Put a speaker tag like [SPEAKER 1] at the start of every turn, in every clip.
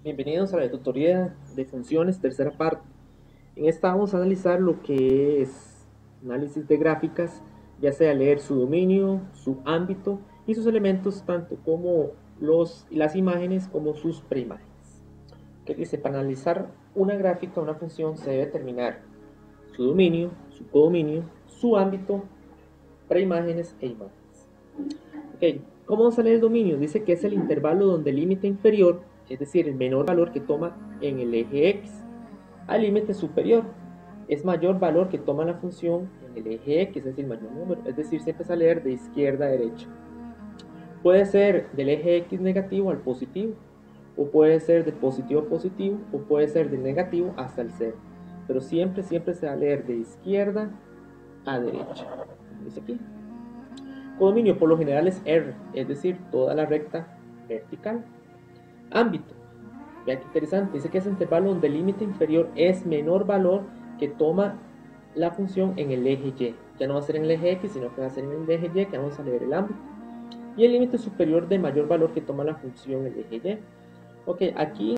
[SPEAKER 1] Bienvenidos a la tutoría de funciones, tercera parte. En esta vamos a analizar lo que es análisis de gráficas, ya sea leer su dominio, su ámbito y sus elementos, tanto como las imágenes como sus preimágenes. ¿Qué dice? Para analizar una gráfica, una función, se debe determinar su dominio, su codominio, su ámbito, preimágenes e imágenes. Ok, ¿cómo vamos a leer el dominio? Dice que es el intervalo donde el límite inferior, es decir, el menor valor que toma en el eje X, al límite superior es mayor valor que toma la función en el eje X, es decir, mayor número, es decir, siempre es a leer de izquierda a derecha. Puede ser del eje X negativo al positivo, o puede ser de positivo a positivo, o puede ser del negativo hasta el cero, pero siempre se va a leer de izquierda a derecha, como dice aquí. Codominio por lo general es R, es decir, toda la recta vertical. Ámbito, vean qué interesante, dice que es el intervalo donde el límite inferior es menor valor que toma la función en el eje Y. Ya no va a ser en el eje X, sino que va a ser en el eje Y, que vamos a leer el ámbito. Y el límite superior de mayor valor que toma la función en el eje Y. Ok, aquí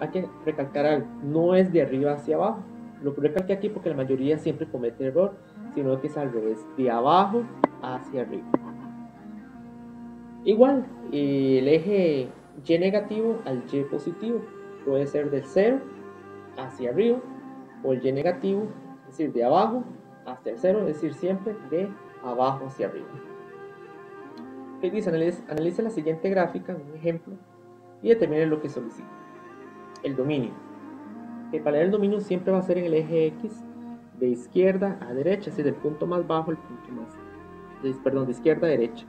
[SPEAKER 1] hay que recalcar algo, no es de arriba hacia abajo. Lo recalqué aquí porque la mayoría siempre comete error, sino que es al revés, de abajo hacia arriba. Igual, el eje Y negativo al Y positivo puede ser del 0 hacia arriba, o el Y negativo, es decir, de abajo hasta el 0, es decir, siempre de abajo hacia arriba. ¿Qué dice? Analiza la siguiente gráfica, un ejemplo, y determine lo que solicita. El dominio. Que para leer el dominio siempre va a ser en el eje X, de izquierda a derecha, es decir, del punto más bajo al punto más, de izquierda a derecha.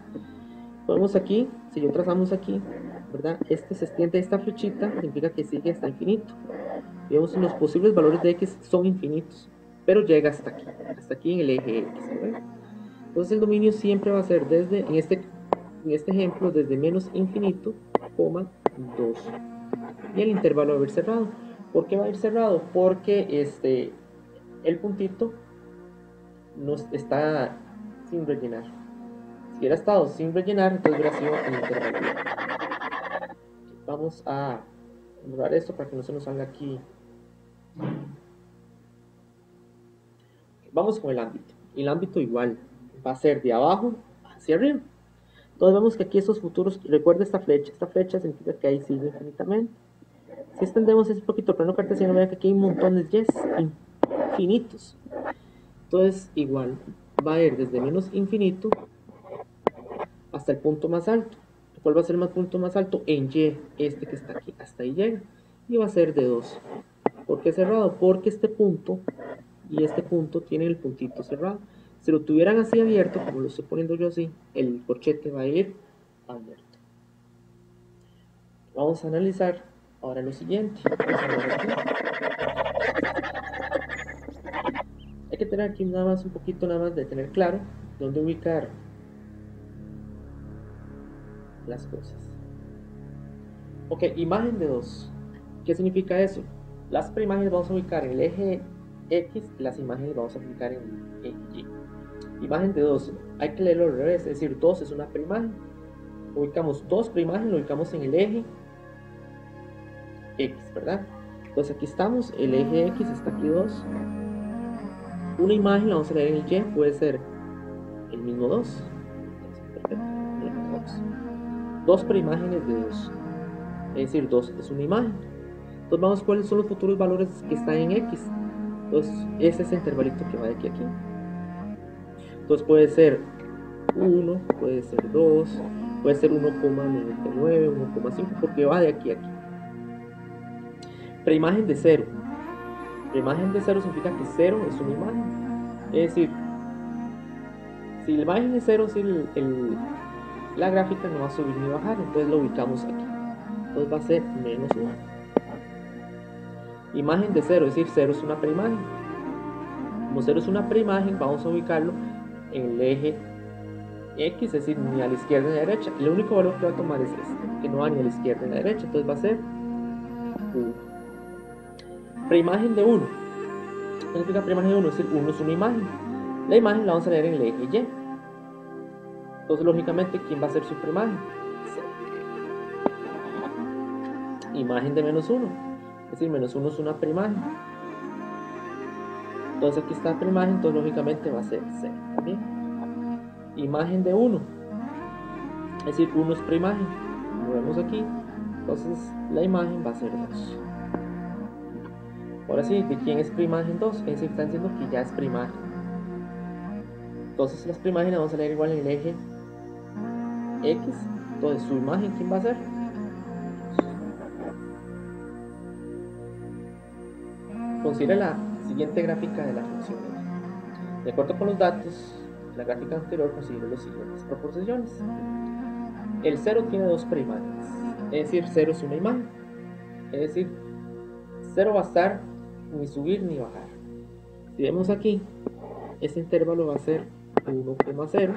[SPEAKER 1] Podemos aquí, si yo trazamos aquí, ¿verdad? Este se extiende, esta flechita significa que sigue hasta infinito. Digamos, los posibles valores de X son infinitos, pero llega hasta aquí en el eje X, ¿verdad? Entonces el dominio siempre va a ser desde, en este ejemplo, desde menos infinito, 2. Y el intervalo va a ir cerrado. ¿Por qué va a ir cerrado? Porque el puntito no está sin rellenar. Si hubiera estado sin rellenar, entonces hubiera sido el intervalo. Vamos a borrar esto para que no se nos salga aquí. Vamos con el ámbito. El ámbito igual va a ser de abajo hacia arriba. Entonces vemos que aquí esos futuros, recuerda esta flecha significa que ahí sigue infinitamente. Si extendemos ese poquito plano cartesiano, vean que aquí hay un montón de yes infinitos. Entonces igual va a ir desde menos infinito hasta el punto más alto. ¿Cuál va a ser el punto más alto? En Y, este que está aquí, hasta ahí llega. Y va a ser de 2. ¿Por qué cerrado? Porque este punto y este punto tienen el puntito cerrado. Si lo tuvieran así abierto, como lo estoy poniendo yo así, el corchete va a ir abierto. Vamos a analizar ahora lo siguiente. Hay que tener aquí nada más un poquito de tener claro dónde ubicar las cosas. Ok, imagen de 2. ¿Qué significa eso? Las preimágenes vamos a ubicar en el eje X, las imágenes vamos a ubicar en el eje Y. Imagen de 2, hay que leerlo al revés, es decir, 2 es una preimagen. Ubicamos 2 preimágenes, lo ubicamos en el eje X, ¿verdad? Entonces aquí estamos, el eje X está aquí 2. Una imagen la vamos a leer en el Y, puede ser el mismo 2. Perfecto, 2 preimágenes de 2. Es decir, 2 es una imagen. Entonces vamos a cuáles son los futuros valores que están en X. Entonces ese es el intervalito que va de aquí a aquí. Entonces puede ser 1, puede ser 2, puede ser 1,99, 1,5, porque va de aquí a aquí. Preimagen de 0. Preimagen de 0 significa que 0 es una imagen. Es decir, si la imagen es 0, si la gráfica no va a subir ni bajar, entonces lo ubicamos aquí. Entonces va a ser menos 1. Imagen de 0, es decir, 0 es una preimagen. Como 0 es una preimagen, vamos a ubicarlo en el eje X, es decir, ni a la izquierda ni a la derecha. El único valor que va a tomar es este, que no va ni a la izquierda ni a la derecha, entonces va a ser 1. Preimagen de 1. ¿Qué significa preimagen de 1? Es decir, 1 es una imagen. La imagen la vamos a leer en el eje Y. Entonces, lógicamente, ¿quién va a ser su preimagen? 0. imagen de menos 1. Es decir, menos 1 es una preimagen. Entonces aquí está preimagen, entonces lógicamente va a ser 0 también. Imagen de 1. Es decir, 1 es preimagen. Como vemos aquí, entonces la imagen va a ser 2. Ahora sí, ¿de quién es preimagen 2? Es decir, está diciendo que ya es preimagen. Entonces las preimágenes vamos a leer igual en el eje X. Entonces su imagen, ¿quién va a ser? Considera la siguiente gráfica de la función f. De acuerdo con los datos de la gráfica anterior, considera las siguientes proposiciones. El 0 tiene dos preimágenes, es decir, 0 es una imagen. Es decir, 0 va a estar ni subir ni bajar. Si vemos aquí, este intervalo va a ser 1,0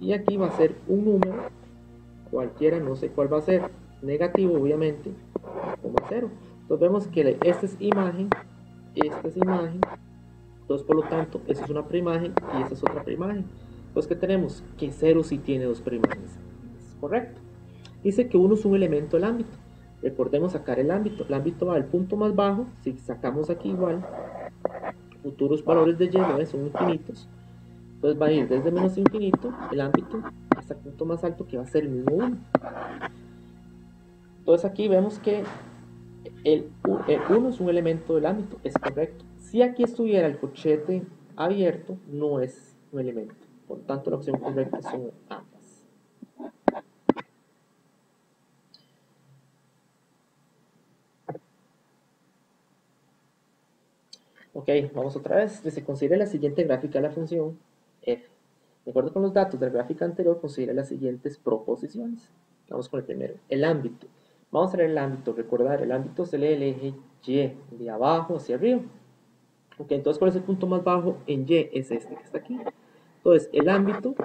[SPEAKER 1] y aquí va a ser un número cualquiera, no sé cuál va a ser, negativo obviamente, 0. Entonces vemos que esta es imagen, entonces por lo tanto esta es una preimagen y esta es otra preimagen. Entonces ¿qué tenemos? Que 0 sí tiene dos preimágenes. Es correcto. Dice que 1 es un elemento del ámbito. Recordemos sacar el ámbito. El ámbito va del punto más bajo, si sacamos aquí igual, futuros valores de y son infinitos. Entonces va a ir desde menos infinito, el ámbito, hasta el punto más alto que va a ser el mismo 1. Entonces aquí vemos que el 1 es un elemento del ámbito, es correcto. Si aquí estuviera el corchete abierto, no es un elemento. Por tanto, la opción correcta son ambas. Ok, vamos otra vez. Se considera la siguiente gráfica de la función f. De acuerdo con los datos de la gráfica anterior, considera las siguientes proposiciones. Vamos con el primero, el ámbito. Vamos a leer el ámbito. Recordar, el ámbito se lee el eje y, de abajo hacia arriba. Ok, entonces, ¿cuál es el punto más bajo en y? Es este que está aquí. Entonces, el ámbito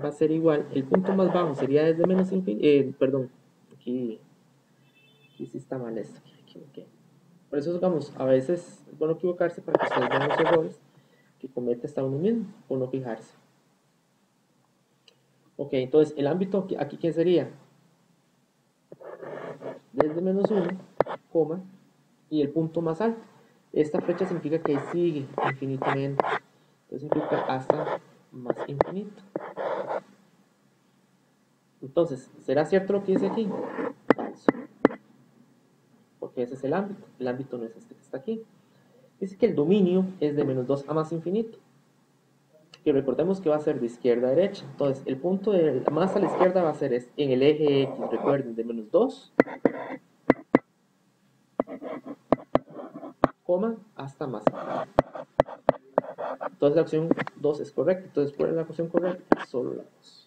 [SPEAKER 1] va a ser igual. El punto más bajo sería desde menos infinito. Perdón, aquí sí está mal esto. Okay. Por eso, digamos, a veces es bueno equivocarse para que ustedes vean los errores que comete hasta uno mismo, o no fijarse. Ok, entonces el ámbito aquí ¿qué sería? Desde menos 1, coma, y el punto más alto. Esta flecha significa que sigue infinitamente. Entonces significa hasta más infinito. Entonces, ¿será cierto lo que dice aquí? Falso. Porque ese es el ámbito. El ámbito no es este que está aquí. Dice que el dominio es de menos 2 a más infinito. Que recordemos que va a ser de izquierda a derecha. Entonces, el punto de más a la izquierda va a ser en el eje X, recuerden, de menos 2, hasta más. Entonces, la opción 2 es correcta. Entonces, ¿cuál es la opción correcta? Solo la 2.